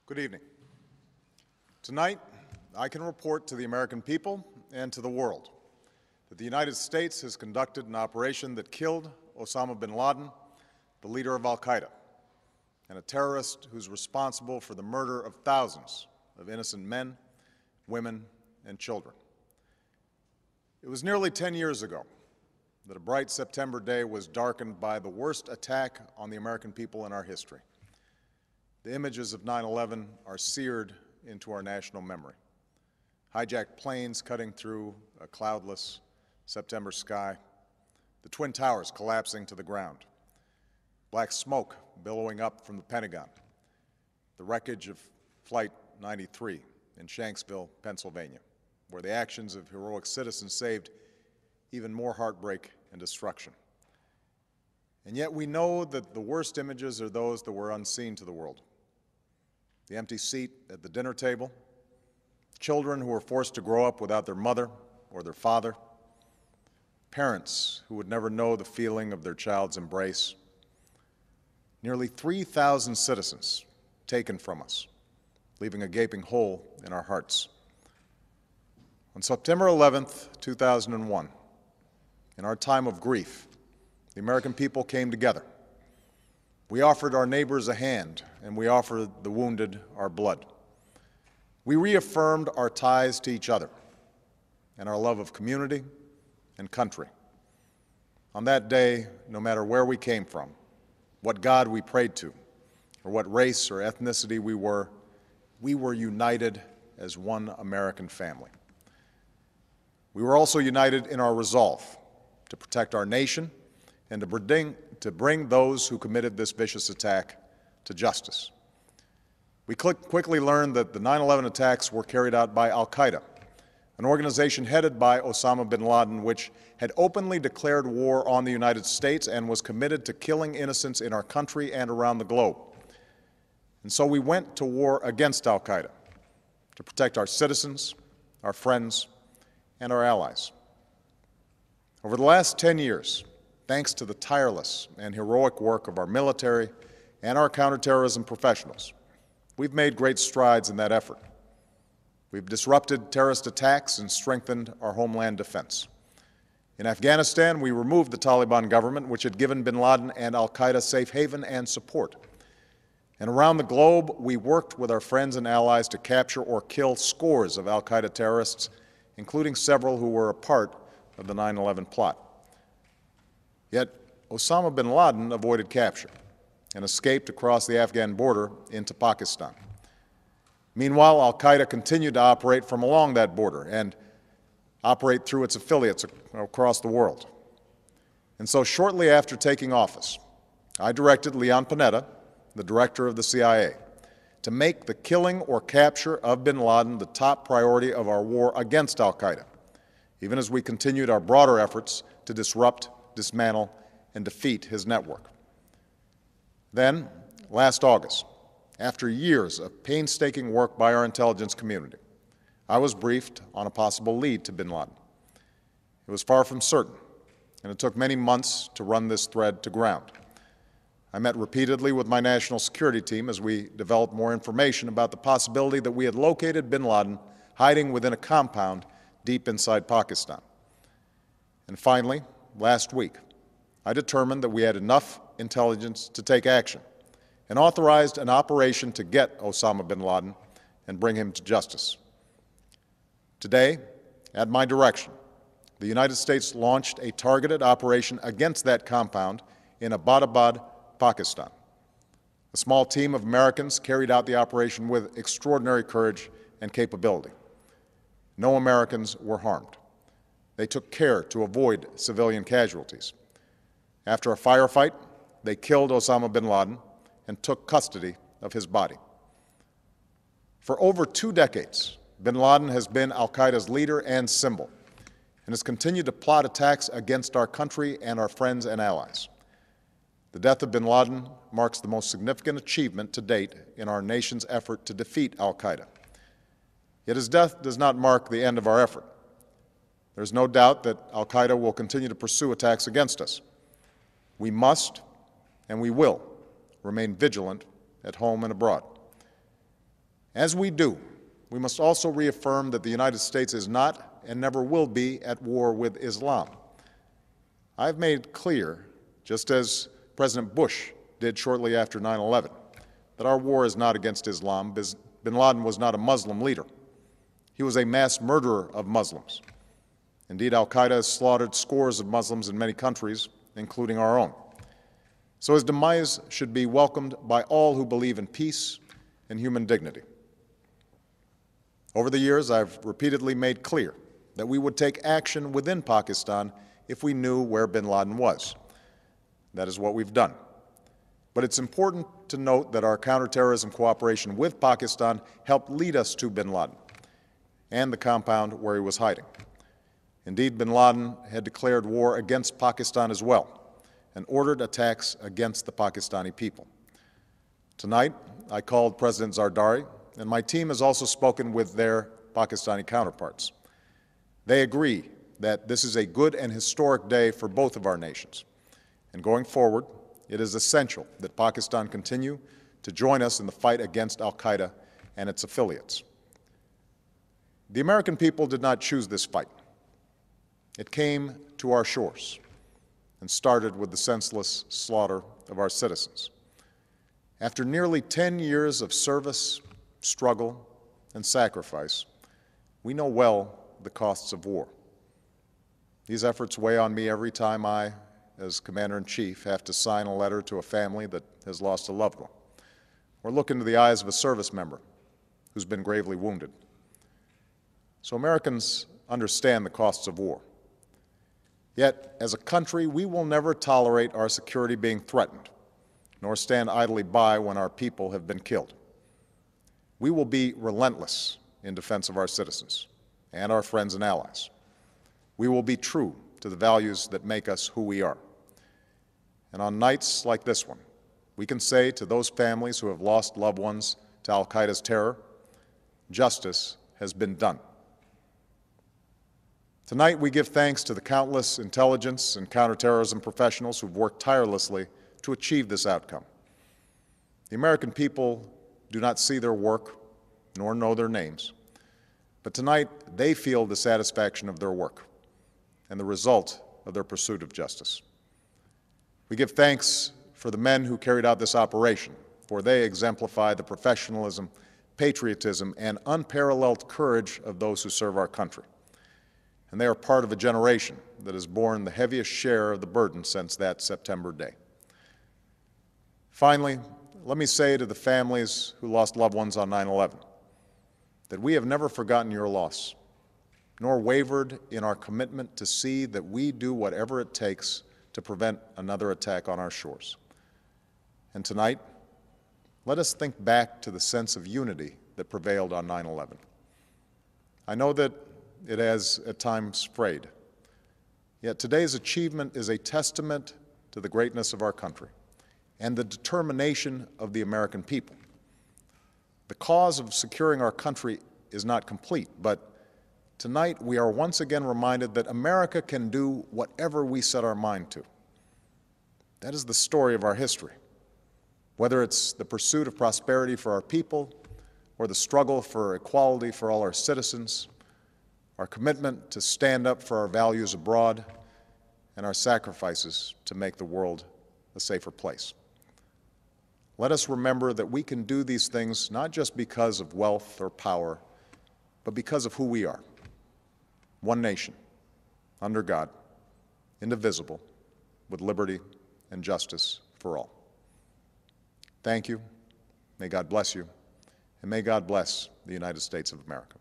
Good evening. Tonight, I can report to the American people and to the world that the United States has conducted an operation that killed Osama bin Laden, the leader of al-Qaeda, and a terrorist who's responsible for the murder of thousands of innocent men, women, and children. It was nearly 10 years ago that a bright September day was darkened by the worst attack on the American people in our history. The images of 9/11 are seared into our national memory. Hijacked planes cutting through a cloudless September sky, the Twin Towers collapsing to the ground, black smoke billowing up from the Pentagon, the wreckage of Flight 93 in Shanksville, Pennsylvania, where the actions of heroic citizens saved even more heartbreak and destruction. And yet we know that the worst images are those that were unseen to the world. The empty seat at the dinner table, children who were forced to grow up without their mother or their father, parents who would never know the feeling of their child's embrace, nearly 3,000 citizens taken from us, leaving a gaping hole in our hearts. On September 11th, 2001, in our time of grief, the American people came together. We offered our neighbors a hand, and we offered the wounded our blood. We reaffirmed our ties to each other and our love of community and country. On that day, no matter where we came from, what God we prayed to, or what race or ethnicity we were united as one American family. We were also united in our resolve to protect our nation and to bring those who committed this vicious attack to justice. We quickly learned that the 9/11 attacks were carried out by al-Qaeda, an organization headed by Osama bin Laden, which had openly declared war on the United States and was committed to killing innocents in our country and around the globe. And so we went to war against al-Qaeda to protect our citizens, our friends, and our allies. Over the last 10 years, thanks to the tireless and heroic work of our military and our counterterrorism professionals, we've made great strides in that effort. We've disrupted terrorist attacks and strengthened our homeland defense. In Afghanistan, we removed the Taliban government, which had given bin Laden and al-Qaeda safe haven and support. And around the globe, we worked with our friends and allies to capture or kill scores of al-Qaeda terrorists, including several who were a part of the 9/11 plot. Yet Osama bin Laden avoided capture and escaped across the Afghan border into Pakistan. Meanwhile, al-Qaeda continued to operate from along that border and operate through its affiliates across the world. And so shortly after taking office, I directed Leon Panetta, the director of the CIA, to make the killing or capture of bin Laden the top priority of our war against al-Qaeda, even as we continued our broader efforts to disrupt, dismantle, and defeat his network. Then, last August, after years of painstaking work by our intelligence community, I was briefed on a possible lead to bin Laden. It was far from certain, and it took many months to run this thread to ground. I met repeatedly with my national security team as we developed more information about the possibility that we had located bin Laden hiding within a compound deep inside Pakistan. And finally, last week, I determined that we had enough intelligence to take action and authorized an operation to get Osama bin Laden and bring him to justice. Today, at my direction, the United States launched a targeted operation against that compound in Abbottabad, Pakistan. A small team of Americans carried out the operation with extraordinary courage and capability. No Americans were harmed. They took care to avoid civilian casualties. After a firefight, they killed Osama bin Laden and took custody of his body. For over 2 decades, bin Laden has been al-Qaeda's leader and symbol, and has continued to plot attacks against our country and our friends and allies. The death of bin Laden marks the most significant achievement to date in our nation's effort to defeat al-Qaeda. Yet his death does not mark the end of our effort. There is no doubt that al-Qaeda will continue to pursue attacks against us. We must and we will remain vigilant at home and abroad. As we do, we must also reaffirm that the United States is not and never will be at war with Islam. I've made clear, just as President Bush did shortly after 9/11, that our war is not against Islam. Bin Laden was not a Muslim leader. He was a mass murderer of Muslims. Indeed, al-Qaeda has slaughtered scores of Muslims in many countries, including our own. So his demise should be welcomed by all who believe in peace and human dignity. Over the years, I've repeatedly made clear that we would take action within Pakistan if we knew where bin Laden was. That is what we've done. But it's important to note that our counterterrorism cooperation with Pakistan helped lead us to bin Laden and the compound where he was hiding. Indeed, bin Laden had declared war against Pakistan as well and ordered attacks against the Pakistani people. Tonight, I called President Zardari, and my team has also spoken with their Pakistani counterparts. They agree that this is a good and historic day for both of our nations. And going forward, it is essential that Pakistan continue to join us in the fight against al-Qaeda and its affiliates. The American people did not choose this fight. It came to our shores and started with the senseless slaughter of our citizens. After nearly 10 years of service, struggle, and sacrifice, we know well the costs of war. These efforts weigh on me every time I, as Commander-in-Chief, have to sign a letter to a family that has lost a loved one, or look into the eyes of a service member who's been gravely wounded. So Americans understand the costs of war. Yet, as a country, we will never tolerate our security being threatened, nor stand idly by when our people have been killed. We will be relentless in defense of our citizens and our friends and allies. We will be true to the values that make us who we are. And on nights like this one, we can say to those families who have lost loved ones to al-Qaeda's terror, justice has been done. Tonight, we give thanks to the countless intelligence and counterterrorism professionals who've worked tirelessly to achieve this outcome. The American people do not see their work nor know their names, but tonight they feel the satisfaction of their work and the result of their pursuit of justice. We give thanks for the men who carried out this operation, for they exemplify the professionalism, patriotism, and unparalleled courage of those who serve our country. And they are part of a generation that has borne the heaviest share of the burden since that September day. Finally, let me say to the families who lost loved ones on 9/11 that we have never forgotten your loss, nor wavered in our commitment to see that we do whatever it takes to prevent another attack on our shores. And tonight, let us think back to the sense of unity that prevailed on 9/11. I know that it has at times frayed, yet today's achievement is a testament to the greatness of our country and the determination of the American people. The cause of securing our country is not complete, but tonight we are once again reminded that America can do whatever we set our mind to. That is the story of our history. Whether it's the pursuit of prosperity for our people or the struggle for equality for all our citizens, our commitment to stand up for our values abroad, and our sacrifices to make the world a safer place. Let us remember that we can do these things not just because of wealth or power, but because of who we are. One nation, under God, indivisible, with liberty and justice for all. Thank you. May God bless you, and may God bless the United States of America.